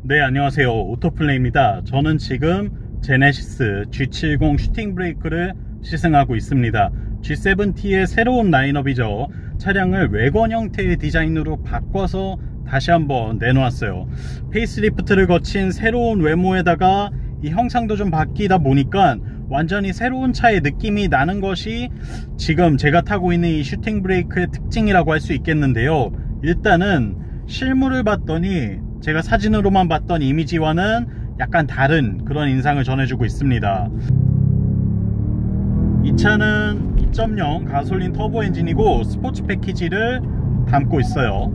네, 안녕하세요. 오토플레이입니다. 저는 지금 제네시스 G70 슈팅 브레이크를 시승하고 있습니다. G70의 새로운 라인업이죠. 차량을 외관 형태의 디자인으로 바꿔서 다시 한번 내놓았어요. 페이스리프트를 거친 새로운 외모에다가 이 형상도 좀 바뀌다 보니까 완전히 새로운 차의 느낌이 나는 것이 지금 제가 타고 있는 이 슈팅 브레이크의 특징이라고 할 수 있겠는데요. 일단은 실물을 봤더니 제가 사진으로만 봤던 이미지와는 약간 다른 그런 인상을 전해주고 있습니다. 이 차는 2.0 가솔린 터보 엔진이고 스포츠 패키지를 담고 있어요.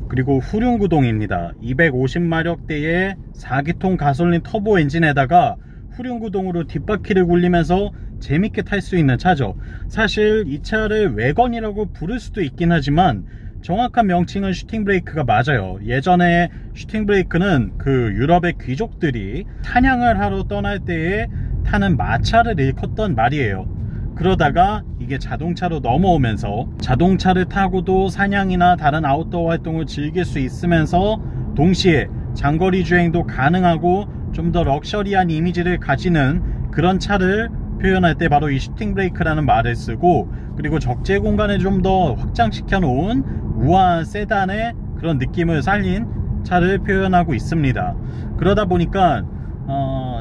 그리고 후륜구동입니다. 250마력대의 4기통 가솔린 터보 엔진에다가 후륜구동으로 뒷바퀴를 굴리면서 재밌게 탈 수 있는 차죠. 사실 이 차를 외건이라고 부를 수도 있긴 하지만 정확한 명칭은 슈팅 브레이크가 맞아요. 예전에 슈팅 브레이크는 그 유럽의 귀족들이 사냥을 하러 떠날 때에 타는 마차를 일컫던 말이에요. 그러다가 이게 자동차로 넘어오면서 자동차를 타고도 사냥이나 다른 아웃도어 활동을 즐길 수 있으면서 동시에 장거리 주행도 가능하고 좀 더 럭셔리한 이미지를 가지는 그런 차를 표현할 때 바로 이 슈팅 브레이크라는 말을 쓰고, 그리고 적재 공간을 좀 더 확장시켜 놓은 우아한 세단의 그런 느낌을 살린 차를 표현하고 있습니다. 그러다 보니까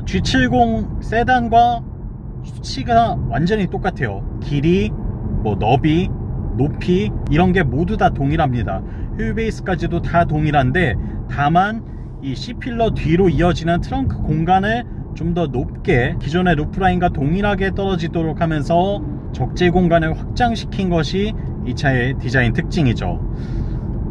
G70 세단과 수치가 완전히 똑같아요. 길이, 너비, 높이 이런 게 모두 다 동일합니다. 휠베이스까지도 다 동일한데, 다만 이 C필러 뒤로 이어지는 트렁크 공간을 좀 더 높게 기존의 루프라인과 동일하게 떨어지도록 하면서 적재 공간을 확장시킨 것이 이 차의 디자인 특징이죠.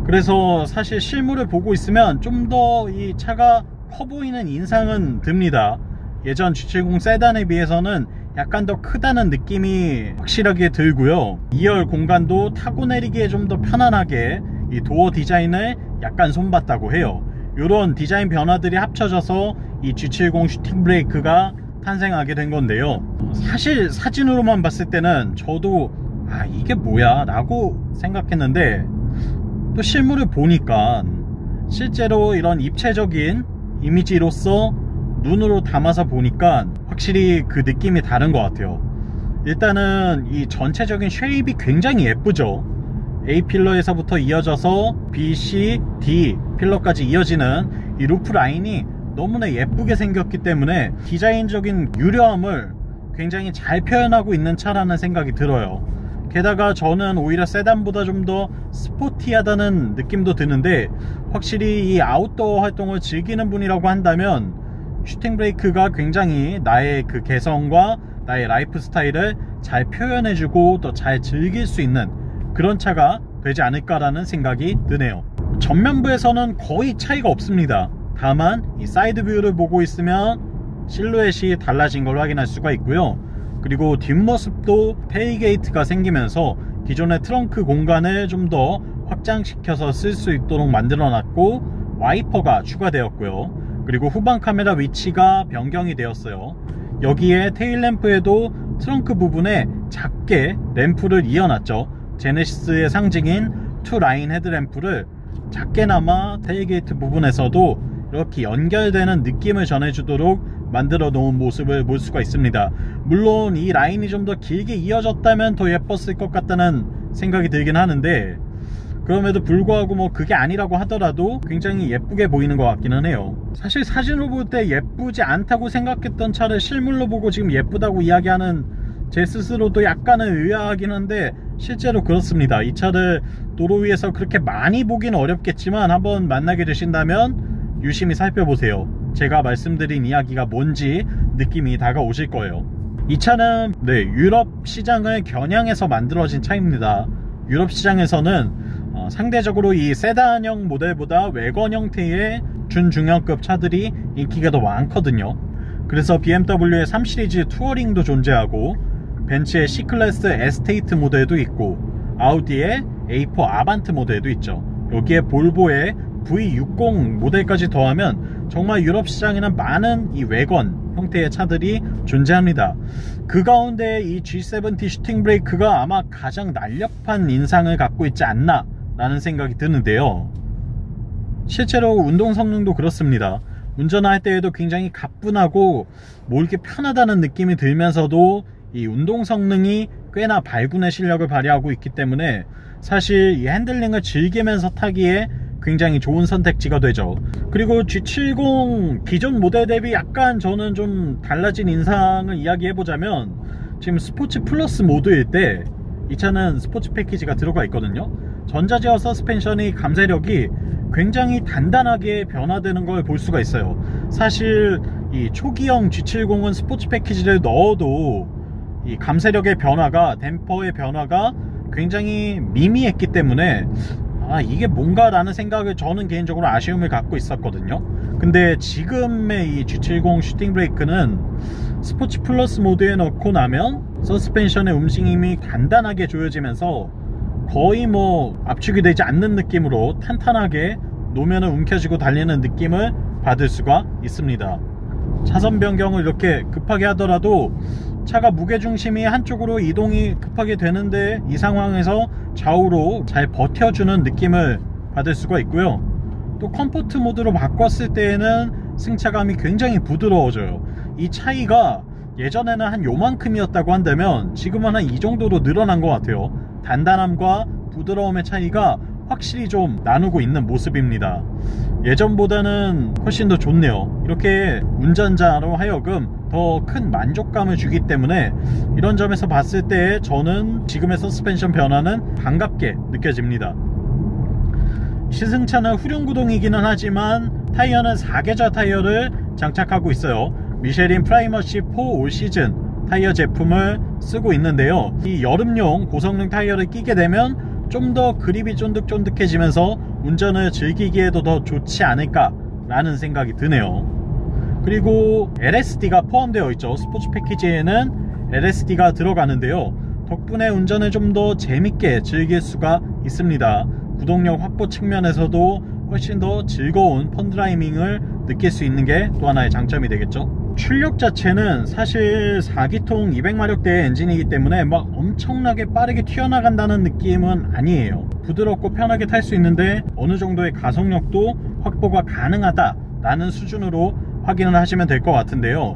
그래서 사실 실물을 보고 있으면 좀 더 이 차가 커 보이는 인상은 듭니다. 예전 G70 세단에 비해서는 약간 더 크다는 느낌이 확실하게 들고요. 2열 공간도 타고 내리기에 좀 더 편안하게 이 도어 디자인을 약간 손봤다고 해요. 이런 디자인 변화들이 합쳐져서 이 G70 슈팅 브레이크가 탄생하게 된 건데요. 사실 사진으로만 봤을 때는 저도 이게 뭐야 라고 생각했는데, 또 실물을 보니까 실제로 이런 입체적인 이미지로서 눈으로 담아서 보니까 확실히 그 느낌이 다른 것 같아요. 일단은 이 전체적인 쉐입이 굉장히 예쁘죠. A 필러에서부터 이어져서 B, C, D 필러까지 이어지는 이 루프 라인이 너무나 예쁘게 생겼기 때문에 디자인적인 유려함을 굉장히 잘 표현하고 있는 차라는 생각이 들어요. 게다가 저는 오히려 세단보다 좀 더 스포티하다는 느낌도 드는데, 확실히 이 아웃도어 활동을 즐기는 분이라고 한다면 슈팅 브레이크가 굉장히 나의 그 개성과 나의 라이프 스타일을 잘 표현해주고 또 잘 즐길 수 있는 그런 차가 되지 않을까라는 생각이 드네요. 전면부에서는 거의 차이가 없습니다. 다만 이 사이드 뷰를 보고 있으면 실루엣이 달라진 걸 확인할 수가 있고요. 그리고 뒷모습도 테일게이트가 생기면서 기존의 트렁크 공간을 좀 더 확장시켜서 쓸 수 있도록 만들어 놨고, 와이퍼가 추가되었고요. 그리고 후방 카메라 위치가 변경이 되었어요. 여기에 테일 램프에도 트렁크 부분에 작게 램프를 이어놨죠. 제네시스의 상징인 투라인 헤드램프를 작게나마 테일게이트 부분에서도 이렇게 연결되는 느낌을 전해주도록 만들어 놓은 모습을 볼 수가 있습니다. 물론 이 라인이 좀 더 길게 이어졌다면 더 예뻤을 것 같다는 생각이 들긴 하는데, 그럼에도 불구하고 그게 아니라고 하더라도 굉장히 예쁘게 보이는 것 같기는 해요. 사실 사진으로 볼 때 예쁘지 않다고 생각했던 차를 실물로 보고 지금 예쁘다고 이야기하는 제 스스로도 약간은 의아하긴 한데, 실제로 그렇습니다. 이 차를 도로 위에서 그렇게 많이 보기는 어렵겠지만 한번 만나게 되신다면 유심히 살펴보세요. 제가 말씀드린 이야기가 뭔지 느낌이 다가오실 거예요. 이 차는 유럽 시장을 겨냥해서 만들어진 차입니다. 유럽 시장에서는 상대적으로 이 세단형 모델보다 외관 형태의 준중형급 차들이 인기가 더 많거든요. 그래서 BMW의 3시리즈 투어링도 존재하고, 벤츠의 C클래스 에스테이트 모델도 있고, 아우디의 A4 아반트 모델도 있죠. 여기에 볼보의 V60 모델까지 더하면 정말 유럽 시장에는 많은 이 외관 형태의 차들이 존재합니다. 그 가운데 이 G70 슈팅 브레이크가 아마 가장 날렵한 인상을 갖고 있지 않나 라는 생각이 드는데요. 실제로 운동 성능도 그렇습니다. 운전할 때에도 굉장히 가뿐하고 몰기 편하다는 느낌이 들면서도 이 운동 성능이 꽤나 발군의 실력을 발휘하고 있기 때문에 사실 이 핸들링을 즐기면서 타기에 굉장히 좋은 선택지가 되죠. 그리고 G70 기존 모델 대비 약간 저는 좀 달라진 인상을 이야기해보자면, 지금 스포츠 플러스 모드일 때 이 차는 스포츠 패키지가 들어가 있거든요. 전자제어 서스펜션이 감쇄력이 굉장히 단단하게 변화되는 걸 볼 수가 있어요. 사실 이 초기형 G70은 스포츠 패키지를 넣어도 이 감쇄력의 변화가, 댐퍼의 변화가 굉장히 미미했기 때문에 이게 뭔가 라는 생각을 저는 개인적으로 아쉬움을 갖고 있었거든요. 근데 지금의 이 G70 슈팅 브레이크는 스포츠 플러스 모드에 넣고 나면 서스펜션의 움직임이 단단하게 조여지면서 거의 뭐 압축이 되지 않는 느낌으로 탄탄하게 노면을 움켜쥐고 달리는 느낌을 받을 수가 있습니다. 차선 변경을 이렇게 급하게 하더라도 차가 무게중심이 한쪽으로 이동이 급하게 되는데 이 상황에서 좌우로 잘 버텨주는 느낌을 받을 수가 있고요. 또 컴포트 모드로 바꿨을 때에는 승차감이 굉장히 부드러워져요. 이 차이가 예전에는 한 요만큼이었다고 한다면 지금은 한 이 정도로 늘어난 것 같아요. 단단함과 부드러움의 차이가 확실히 좀 나누고 있는 모습입니다. 예전보다는 훨씬 더 좋네요. 이렇게 운전자로 하여금 더 큰 만족감을 주기 때문에 이런 점에서 봤을 때 저는 지금의 서스펜션 변화는 반갑게 느껴집니다. 시승차는 후륜구동이기는 하지만 타이어는 4계절 타이어를 장착하고 있어요. 미쉐린 프라이머시 4 올 시즌 타이어 제품을 쓰고 있는데요. 이 여름용 고성능 타이어를 끼게 되면 좀 더 그립이 쫀득쫀득해지면서 운전을 즐기기에도 더 좋지 않을까 라는 생각이 드네요. 그리고 LSD가 포함되어 있죠. 스포츠 패키지에는 LSD가 들어가는데요. 덕분에 운전을 좀 더 재밌게 즐길 수가 있습니다. 구동력 확보 측면에서도 훨씬 더 즐거운 펀드라이밍을 느낄 수 있는 게 또 하나의 장점이 되겠죠. 출력 자체는 사실 4기통 200마력대의 엔진이기 때문에 막 엄청나게 빠르게 튀어나간다는 느낌은 아니에요. 부드럽고 편하게 탈 수 있는데 어느 정도의 가속력도 확보가 가능하다 라는 수준으로 확인을 하시면 될 것 같은데요.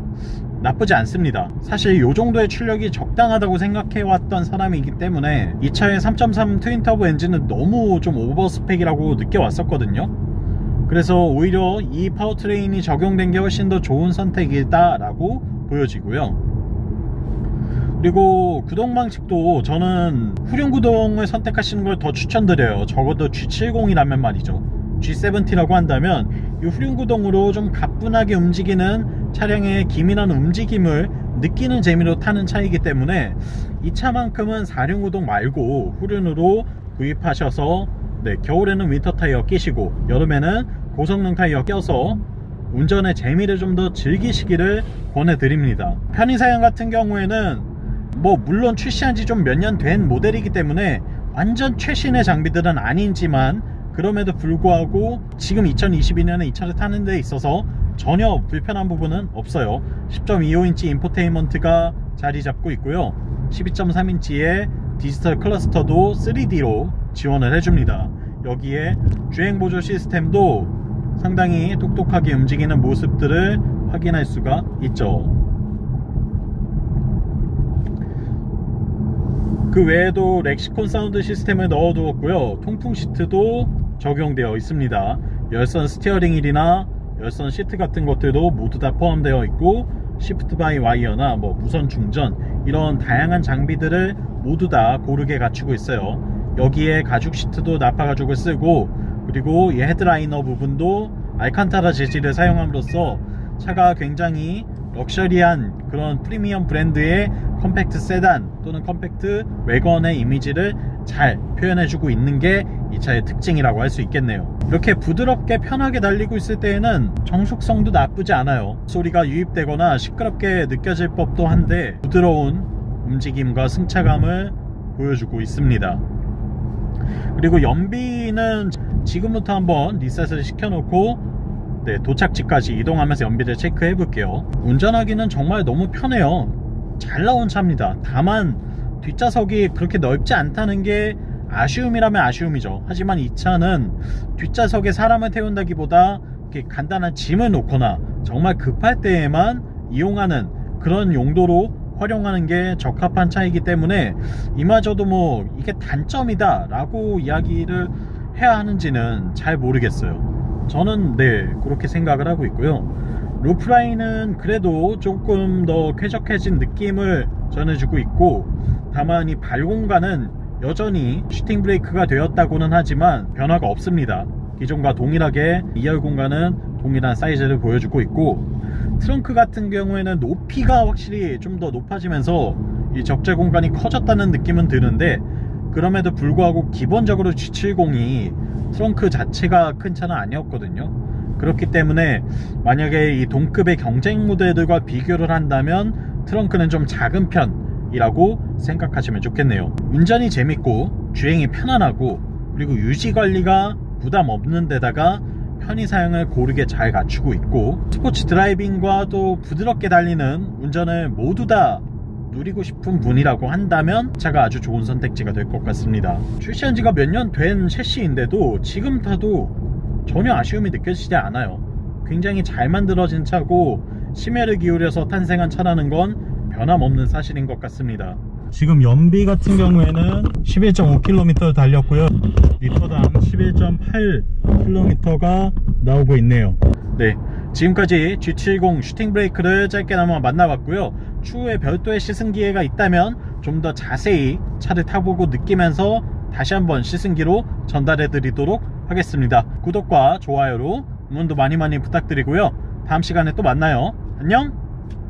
나쁘지 않습니다. 사실 이 정도의 출력이 적당하다고 생각해왔던 사람이기 때문에 이 차의 3.3 트윈터보 엔진은 너무 좀 오버스펙이라고 느껴왔었거든요. 그래서 오히려 이 파워트레인이 적용된 게 훨씬 더 좋은 선택이다 라고 보여지고요. 그리고 구동 방식도 저는 후륜구동을 선택하시는 걸 더 추천드려요. 적어도 G70이라면 말이죠. G70라고 한다면 이 후륜구동으로 좀 가뿐하게 움직이는 차량의 기민한 움직임을 느끼는 재미로 타는 차이기 때문에 이 차만큼은 4륜구동 말고 후륜으로 구입하셔서 겨울에는 윈터 타이어 끼시고 여름에는 고성능 타이어 껴서 운전의 재미를 좀 더 즐기시기를 권해드립니다. 편의사양 같은 경우에는 물론 출시한 지 좀 몇 년 된 모델이기 때문에 완전 최신의 장비들은 아니지만 그럼에도 불구하고 지금 2022년에 이 차를 타는 데 있어서 전혀 불편한 부분은 없어요. 10.25인치 인포테인먼트가 자리 잡고 있고요. 12.3인치의 디지털 클러스터도 3D로 지원을 해줍니다. 여기에 주행보조 시스템도 상당히 똑똑하게 움직이는 모습들을 확인할 수가 있죠. 그 외에도 렉시콘 사운드 시스템을 넣어두었고요. 통풍 시트도 적용되어 있습니다. 열선 스티어링 휠이나 열선 시트 같은 것들도 모두 다 포함되어 있고 시프트 바이 와이어나 무선 충전 이런 다양한 장비들을 모두 다 고르게 갖추고 있어요. 여기에 가죽 시트도 나파 가죽을 쓰고 그리고 이 헤드라이너 부분도 알칸타라 재질을 사용함으로써 차가 굉장히 럭셔리한 그런 프리미엄 브랜드의 컴팩트 세단 또는 컴팩트 외건의 이미지를 잘 표현해주고 있는 게 이 차의 특징이라고 할 수 있겠네요. 이렇게 부드럽게 편하게 달리고 있을 때에는 정숙성도 나쁘지 않아요. 소리가 유입되거나 시끄럽게 느껴질 법도 한데 부드러운 움직임과 승차감을 보여주고 있습니다. 그리고 연비는 지금부터 한번 리셋을 시켜놓고 도착지까지 이동하면서 연비를 체크해 볼게요. 운전하기는 정말 너무 편해요. 잘 나온 차입니다. 다만 뒷좌석이 그렇게 넓지 않다는 게 아쉬움이라면 아쉬움이죠. 하지만 이 차는 뒷좌석에 사람을 태운다기보다 이렇게 간단한 짐을 놓거나 정말 급할 때에만 이용하는 그런 용도로 활용하는 게 적합한 차이기 때문에 이마저도 뭐 이게 단점이다 라고 이야기를 해야 하는지는 잘 모르겠어요. 저는 네, 그렇게 생각을 하고 있고요. 루프라인은 그래도 조금 더 쾌적해진 느낌을 전해주고 있고, 다만 이 발 공간은 여전히 슈팅 브레이크가 되었다고는 하지만 변화가 없습니다. 기존과 동일하게 2열 공간은 동일한 사이즈를 보여주고 있고, 트렁크 같은 경우에는 높이가 확실히 좀 더 높아지면서 이 적재 공간이 커졌다는 느낌은 드는데, 그럼에도 불구하고 기본적으로 G70이 트렁크 자체가 큰 차는 아니었거든요. 그렇기 때문에 만약에 이 동급의 경쟁 모델들과 비교를 한다면 트렁크는 좀 작은 편이라고 생각하시면 좋겠네요. 운전이 재밌고 주행이 편안하고 그리고 유지관리가 부담 없는 데다가 편의 사양을 고르게 잘 갖추고 있고, 스포츠 드라이빙과 또 부드럽게 달리는 운전을 모두 다 누리고 싶은 분이라고 한다면 차가 아주 좋은 선택지가 될 것 같습니다. 출시한 지가 몇 년 된 셰시인데도 지금 타도 전혀 아쉬움이 느껴지지 않아요. 굉장히 잘 만들어진 차고 심혈을 기울여서 탄생한 차라는 건 변함없는 사실인 것 같습니다. 지금 연비 같은 경우에는 11.5km 달렸고요, 리터당 11.8km가 나오고 있네요. 네, 지금까지 G70 슈팅 브레이크를 짧게나마 만나봤고요. 추후에 별도의 시승 기회가 있다면 좀 더 자세히 차를 타보고 느끼면서 다시 한번 시승기로 전달해 드리도록 하겠습니다. 구독과 좋아요로 응원도 많이 부탁드리고요. 다음 시간에 또 만나요. 안녕.